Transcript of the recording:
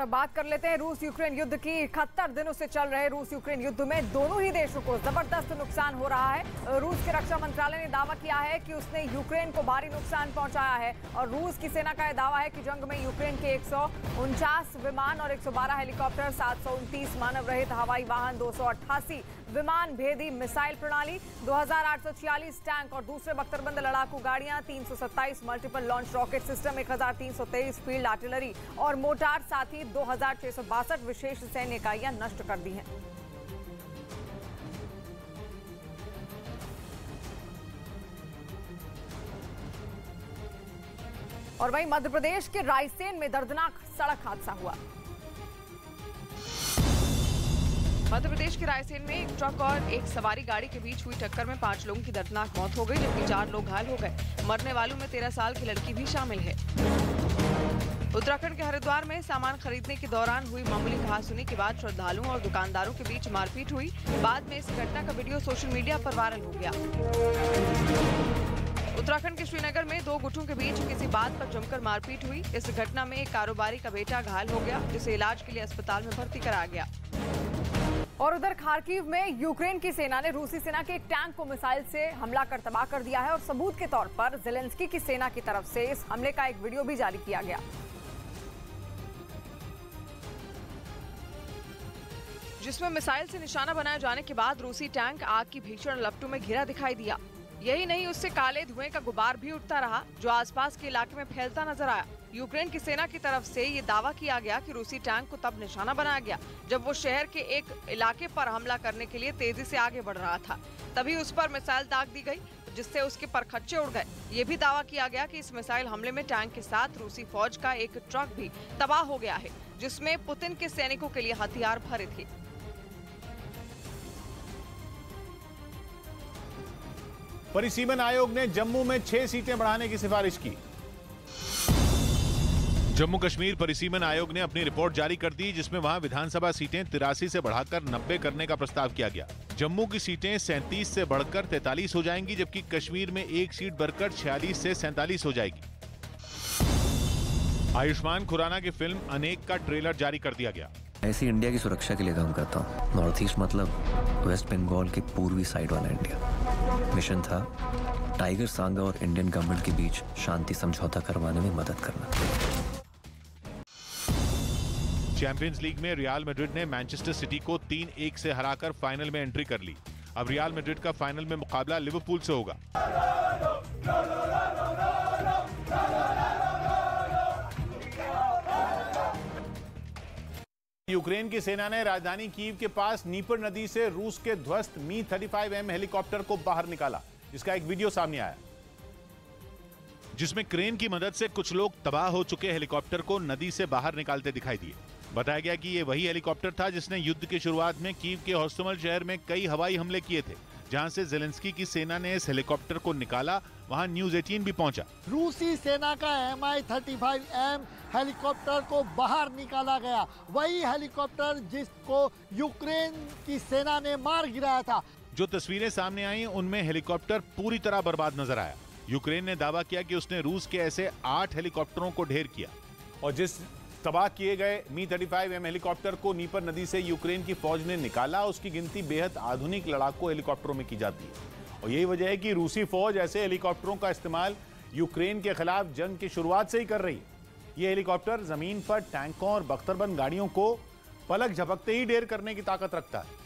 अब बात कर लेते हैं रूस यूक्रेन युद्ध की। 71 दिनों से चल रहे रूस यूक्रेन युद्ध में दोनों ही देशों को जबरदस्त नुकसान हो रहा है। रूस के रक्षा मंत्रालय ने दावा किया है कि उसने यूक्रेन को भारी नुकसान पहुंचाया है और रूस की सेना का यह दावा है कि जंग में यूक्रेन के 149 विमान और 112 हेलीकॉप्टर, 729 मानव रहित हवाई वाहन, 288 विमान भेदी मिसाइल प्रणाली, 2846 टैंक और दूसरे बख्तरबंद लड़ाकू गाड़ियां, 327 multiple launch rocket system, 1323 field artillery और मोटार, साथ ही 2662 विशेष सैन्य इकाइयां नष्ट कर दी हैं। और वहीं मध्य प्रदेश के रायसेन में दर्दनाक सड़क हादसा हुआ। मध्य प्रदेश के रायसेन में एक ट्रक और एक सवारी गाड़ी के बीच हुई टक्कर में 5 लोगों की दर्दनाक मौत हो गई, जबकि 4 लोग घायल हो गए। मरने वालों में 13 साल की लड़की भी शामिल है। उत्तराखंड के हरिद्वार में सामान खरीदने के दौरान हुई मामूली कहासुनी के बाद श्रद्धालुओं और दुकानदारों के बीच मारपीट हुई। बाद में इस घटना का वीडियो सोशल मीडिया पर वायरल हो गया। उत्तराखंड के श्रीनगर में 2 गुटों के बीच किसी बात पर जमकर मारपीट हुई। इस घटना में एक कारोबारी का बेटा घायल हो गया, जिसे इलाज के लिए अस्पताल में भर्ती कराया गया। और उधर खार्किव में यूक्रेन की सेना ने रूसी सेना के एक टैंक को मिसाइल से हमला कर तबाह कर दिया है और सबूत के तौर पर ज़ेलेंस्की की सेना की तरफ से इस हमले का एक वीडियो भी जारी किया गया, जिसमें मिसाइल से निशाना बनाए जाने के बाद रूसी टैंक आग की भीषण लपटों में घिरा दिखाई दिया। यही नहीं, उससे काले धुएं का गुबार भी उठता रहा, जो आसपास के इलाके में फैलता नजर आया। यूक्रेन की सेना की तरफ से ये दावा किया गया कि रूसी टैंक को तब निशाना बनाया गया जब वो शहर के एक इलाके पर हमला करने के लिए तेजी से आगे बढ़ रहा था। तभी उस पर मिसाइल दाग दी गई, जिससे उसके परखच्चे उड़ गए। ये भी दावा किया गया कि इस मिसाइल हमले में टैंक के साथ रूसी फौज का एक ट्रक भी तबाह हो गया है, जिसमें पुतिन के सैनिकों के लिए हथियार भरे थे। परिसीमन आयोग ने जम्मू में 6 सीटें बढ़ाने की सिफारिश की। जम्मू कश्मीर परिसीमन आयोग ने अपनी रिपोर्ट जारी कर दी, जिसमें वहां विधानसभा सीटें 83 से बढ़ाकर 90 करने का प्रस्ताव किया गया। जम्मू की सीटें 37 से बढ़कर 43 हो जाएंगी, जबकि कश्मीर में 1 सीट बढ़कर 46 से 47 हो जाएगी। आयुष्मान खुराना की फिल्म अनेक का ट्रेलर जारी कर दिया गया। ऐसी इंडिया की सुरक्षा के लिए काम करता हूँ। नॉर्थ ईस्ट मतलब वेस्ट बंगाल के पूर्वी साइड वाला इंडिया। मिशन था टाइगर सांगा और इंडियन गवर्नमेंट के बीच शांति समझौता करवाने में मदद करना। चैंपियंस लीग में रियल मैड्रिड ने मैनचेस्टर सिटी को 3-1 से हराकर फाइनल में एंट्री कर ली। अब रियल मैड्रिड का फाइनल में मुकाबला लिवरपूल से होगा। यूक्रेन की सेना ने राजधानी कीव के पास नीपर नदी से रूस के ध्वस्त मी-35M हेलीकॉप्टर को बाहर निकाला, जिसका एक वीडियो सामने आया, जिसमें क्रेन की मदद से कुछ लोग तबाह हो चुके हेलीकॉप्टर को नदी से बाहर निकालते दिखाई दिए। बताया गया कि ये वही हेलीकॉप्टर था जिसने युद्ध की शुरुआत में कीव के होस्टोमल शहर में कई हवाई हमले किए थे। जहां से ज़ेलेंस्की की सेना ने इस हेलीकॉप्टर को निकाला, वहां न्यूज़ 18 भी पहुंचा। रूसी सेना का Mi-35M हेलीकॉप्टर को बाहर निकाला गया, वही हेलीकॉप्टर जिसको यूक्रेन की सेना ने मार गिराया था। जो तस्वीरें सामने आई उनमें हेलीकॉप्टर पूरी तरह बर्बाद नजर आया। यूक्रेन ने दावा किया कि उसने रूस के ऐसे 8 हेलीकॉप्टरों को ढेर किया और जिस तबाह किए गए मी-35M हेलीकॉप्टर को नीपर नदी से यूक्रेन की फौज ने निकाला, उसकी गिनती बेहद आधुनिक लड़ाकू हेलीकॉप्टरों में की जाती है। और यही वजह है कि रूसी फौज ऐसे हेलीकॉप्टरों का इस्तेमाल यूक्रेन के खिलाफ जंग की शुरुआत से ही कर रही है। ये हेलीकॉप्टर जमीन पर टैंकों और बख्तरबंद गाड़ियों को पलक झपकते ही ढेर करने की ताकत रखता है।